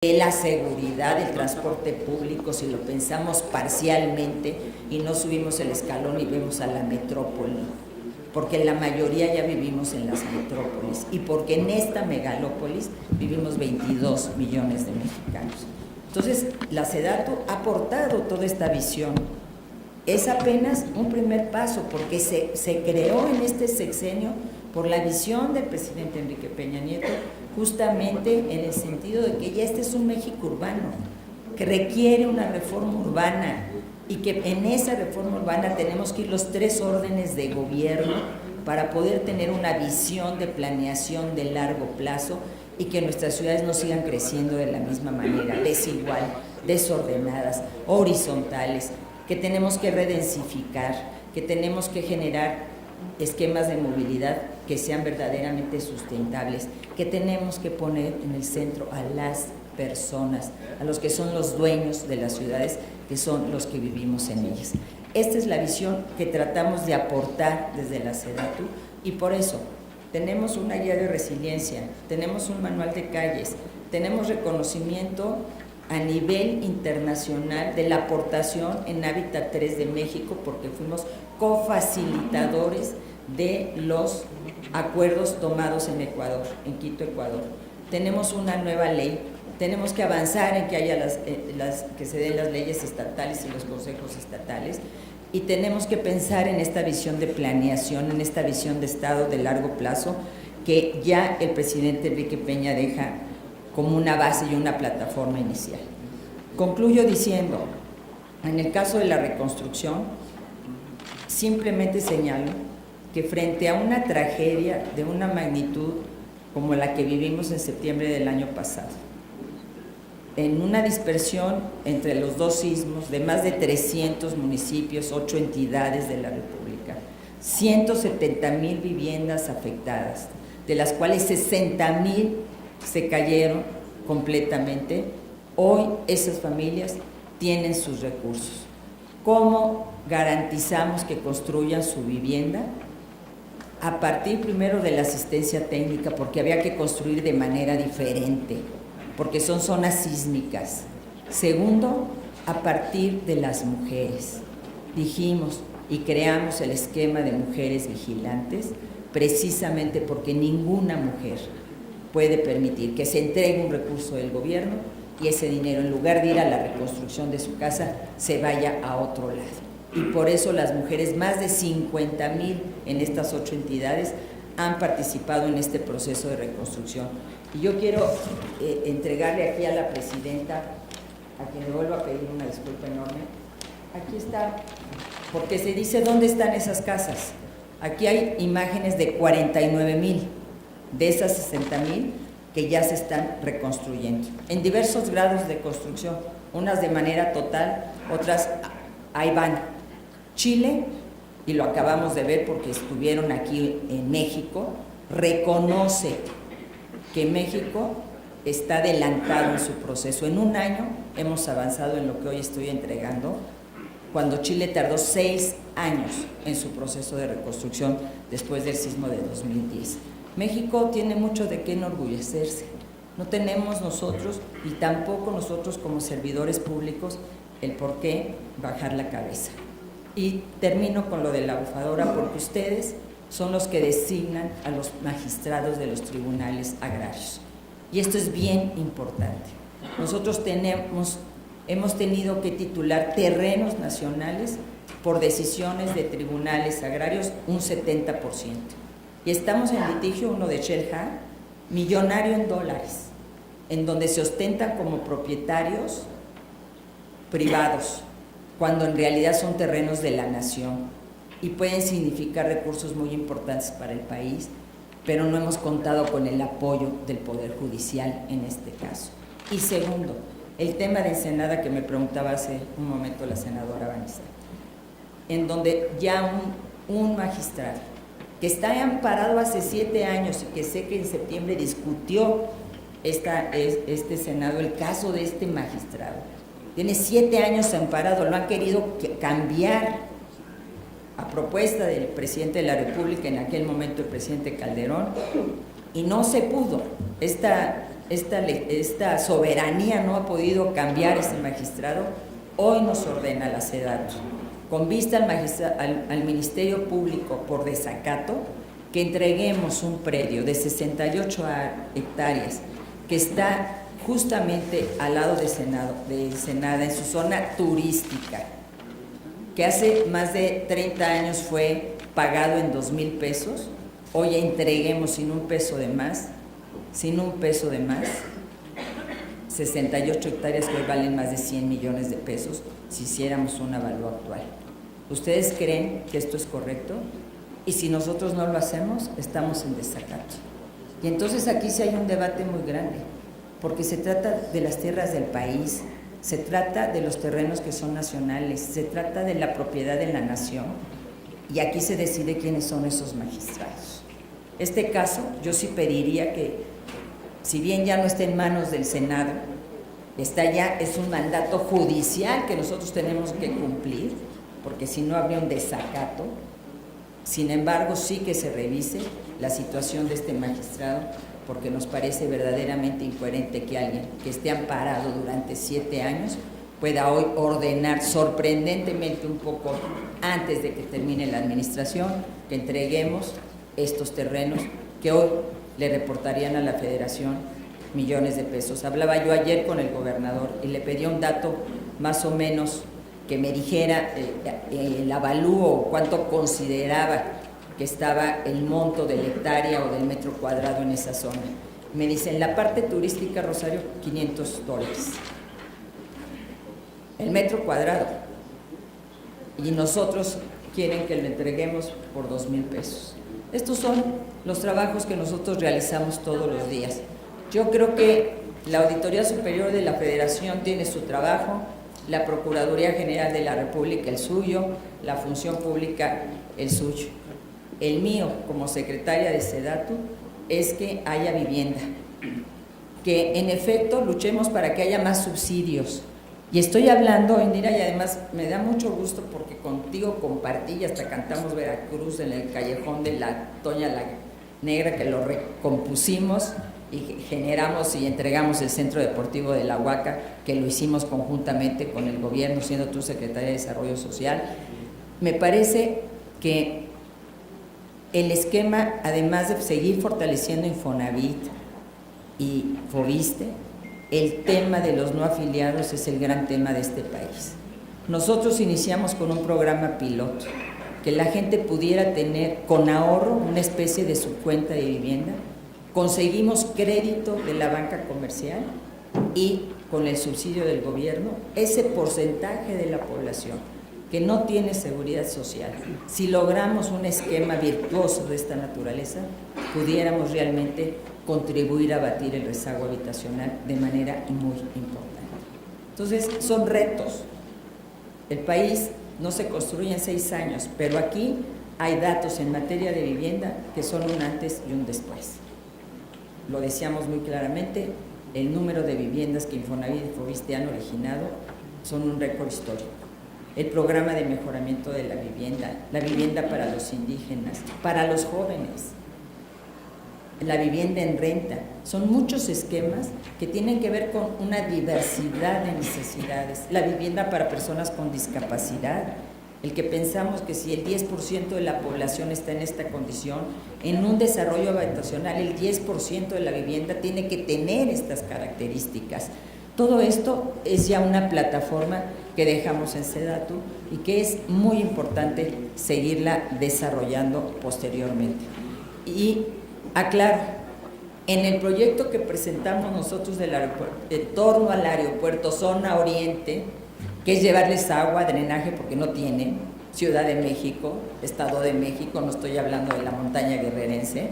la seguridad del transporte público, si lo pensamos parcialmente y no subimos el escalón y vemos a la metrópoli, porque la mayoría ya vivimos en las metrópolis y porque en esta megalópolis vivimos 22 millones de mexicanos. Entonces, la SEDATU ha aportado toda esta visión. Es apenas un primer paso porque se creó en este sexenio por la visión del presidente Enrique Peña Nieto, justamente en el sentido de que ya este es un México urbano, que requiere una reforma urbana y que en esa reforma urbana tenemos que ir los tres órdenes de gobierno para poder tener una visión de planeación de largo plazo y que nuestras ciudades no sigan creciendo de la misma manera, desigual, desordenadas, horizontales, que tenemos que redensificar, que tenemos que generar esquemas de movilidad que sean verdaderamente sustentables, que tenemos que poner en el centro a las personas, a los que son los dueños de las ciudades, que son los que vivimos en ellas. Esta es la visión que tratamos de aportar desde la SEDATU y por eso tenemos una guía de resiliencia, tenemos un manual de calles, tenemos reconocimiento a nivel internacional de la aportación en Hábitat 3 de México, porque fuimos cofacilitadores de los acuerdos tomados en Ecuador, en Quito, Ecuador. Tenemos una nueva ley, tenemos que avanzar en que haya que se den las leyes estatales y los consejos estatales, y tenemos que pensar en esta visión de planeación, en esta visión de Estado de largo plazo, que ya el presidente Enrique Peña deja como una base y una plataforma inicial. Concluyo diciendo, en el caso de la reconstrucción, simplemente señalo que frente a una tragedia de una magnitud como la que vivimos en septiembre del año pasado, en una dispersión entre los dos sismos de más de 300 municipios, 8 entidades de la República, 170,000 viviendas afectadas, de las cuales 60,000 se cayeron completamente. Hoy esas familias tienen sus recursos. ¿Cómo garantizamos que construyan su vivienda? A partir primero de la asistencia técnica, porque había que construir de manera diferente, porque son zonas sísmicas. Segundo, a partir de las mujeres. Dijimos y creamos el esquema de mujeres vigilantes, precisamente porque ninguna mujer puede permitir que se entregue un recurso del gobierno y ese dinero, en lugar de ir a la reconstrucción de su casa, se vaya a otro lado. Y por eso las mujeres, más de 50,000 en estas 8 entidades, han participado en este proceso de reconstrucción. Y yo quiero entregarle aquí a la presidenta, a quien le vuelvo a pedir una disculpa enorme. Aquí está, porque se dice dónde están esas casas. Aquí hay imágenes de 49,000. De esas 60,000 que ya se están reconstruyendo, en diversos grados de construcción, unas de manera total, otras ahí van. Chile, y lo acabamos de ver porque estuvieron aquí en México, reconoce que México está adelantado en su proceso. En un año hemos avanzado en lo que hoy estoy entregando, cuando Chile tardó 6 años en su proceso de reconstrucción después del sismo de 2010. México tiene mucho de qué enorgullecerse. No tenemos nosotros, y tampoco nosotros como servidores públicos, el por qué bajar la cabeza. Y termino con lo de la bufadora, porque ustedes son los que designan a los magistrados de los tribunales agrarios. Y esto es bien importante. Nosotros hemos tenido que titular terrenos nacionales por decisiones de tribunales agrarios un 70%. Y estamos en litigio, uno de Shell Ha, millonario en dólares, en donde se ostentan como propietarios privados, cuando en realidad son terrenos de la nación y pueden significar recursos muy importantes para el país, pero no hemos contado con el apoyo del Poder Judicial en este caso. Y segundo, el tema de Ensenada que me preguntaba hace un momento la senadora Vanessa, en donde ya un magistrado que está amparado hace 7 años y que sé que en septiembre discutió este Senado el caso de este magistrado. Tiene 7 años amparado, lo han querido cambiar a propuesta del presidente de la República, en aquel momento el presidente Calderón, y no se pudo. Esta esta soberanía no ha podido cambiar ese magistrado, hoy nos ordena la SEDATU, con vista al Ministerio Público por desacato, que entreguemos un predio de 68 hectáreas que está justamente al lado de Ensenada, en su zona turística, que hace más de 30 años fue pagado en 2,000 pesos, hoy entreguemos sin un peso de más, 68 hectáreas que hoy valen más de 100 millones de pesos si hiciéramos un avalúo actual. ¿Ustedes creen que esto es correcto? Y si nosotros no lo hacemos, estamos en desacato. Y entonces aquí sí hay un debate muy grande, porque se trata de las tierras del país, se trata de los terrenos que son nacionales, se trata de la propiedad de la nación, y aquí se decide quiénes son esos magistrados. Este caso, yo sí pediría que, si bien ya no está en manos del Senado, está ya, es un mandato judicial que nosotros tenemos que cumplir, porque si no habría un desacato. Sin embargo, sí que se revise la situación de este magistrado, porque nos parece verdaderamente incoherente que alguien que esté amparado durante 7 años pueda hoy ordenar sorprendentemente un poco antes de que termine la administración que entreguemos estos terrenos que hoy le reportarían a la Federación millones de pesos. Hablaba yo ayer con el gobernador y le pedí un dato más o menos que me dijera el avalúo, cuánto consideraba que estaba el monto de la hectárea o del metro cuadrado en esa zona. Me dice, en la parte turística, Rosario, $500. El metro cuadrado. Y nosotros quieren que lo entreguemos por 2,000 pesos. Estos son los trabajos que nosotros realizamos todos los días. Yo creo que la Auditoría Superior de la Federación tiene su trabajo, la Procuraduría General de la República el suyo, la Función Pública el suyo. El mío, como secretaria de SEDATU, es que haya vivienda, que en efecto luchemos para que haya más subsidios. Y estoy hablando, Indira, y además me da mucho gusto porque contigo compartí y hasta cantamos Veracruz en el callejón de la Toña la Negra, que lo recompusimos y generamos y entregamos el Centro Deportivo de la Huaca, que lo hicimos conjuntamente con el gobierno, siendo tú secretaria de Desarrollo Social. Me parece que el esquema, además de seguir fortaleciendo Infonavit y Foviste, el tema de los no afiliados es el gran tema de este país. Nosotros iniciamos con un programa piloto, que la gente pudiera tener con ahorro una especie de subcuenta de vivienda. Conseguimos crédito de la banca comercial y con el subsidio del gobierno, ese porcentaje de la población que no tiene seguridad social, si logramos un esquema virtuoso de esta naturaleza, pudiéramos realmente contribuir a abatir el rezago habitacional de manera muy importante. Entonces, son retos. El país no se construye en 6 años, pero aquí hay datos en materia de vivienda que son un antes y un después. Lo decíamos muy claramente, el número de viviendas que Infonavit y Foviste han originado son un récord histórico. El programa de mejoramiento de la vivienda para los indígenas, para los jóvenes, la vivienda en renta, son muchos esquemas que tienen que ver con una diversidad de necesidades. La vivienda para personas con discapacidad, el que pensamos que si el 10% de la población está en esta condición, en un desarrollo habitacional el 10% de la vivienda tiene que tener estas características. Todo esto es ya una plataforma que dejamos en SEDATU y que es muy importante seguirla desarrollando posteriormente. Y aclaro, en el proyecto que presentamos nosotros del aeropuerto, en torno al aeropuerto, zona oriente, que es llevarles agua, drenaje, porque no tienen, Ciudad de México, Estado de México, no estoy hablando de la montaña guerrerense,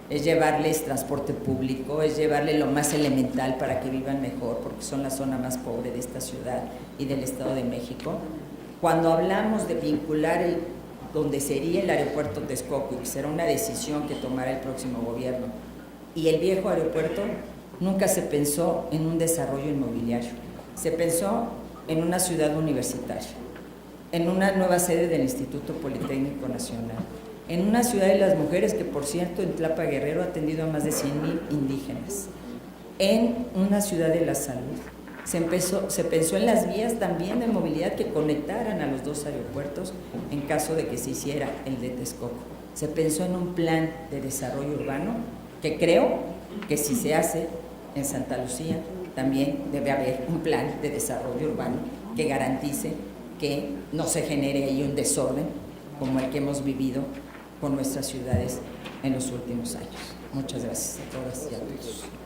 es llevarles transporte público, es llevarles lo más elemental para que vivan mejor, porque son la zona más pobre de esta ciudad y del Estado de México. Cuando hablamos de vincular donde sería el aeropuerto Texcoco, que será una decisión que tomará el próximo gobierno, y el viejo aeropuerto, nunca se pensó en un desarrollo inmobiliario, se pensó en una ciudad universitaria, en una nueva sede del Instituto Politécnico Nacional, en una ciudad de las mujeres que, por cierto, en Tlapa Guerrero ha atendido a más de 100,000 indígenas, en una ciudad de la salud. Se pensó en las vías también de movilidad que conectaran a los dos aeropuertos en caso de que se hiciera el de Texcoco. Se pensó en un plan de desarrollo urbano que creo que si se hace en Santa Lucía también debe haber un plan de desarrollo urbano que garantice que no se genere ahí un desorden como el que hemos vivido con nuestras ciudades en los últimos años. Muchas gracias a todas y a todos.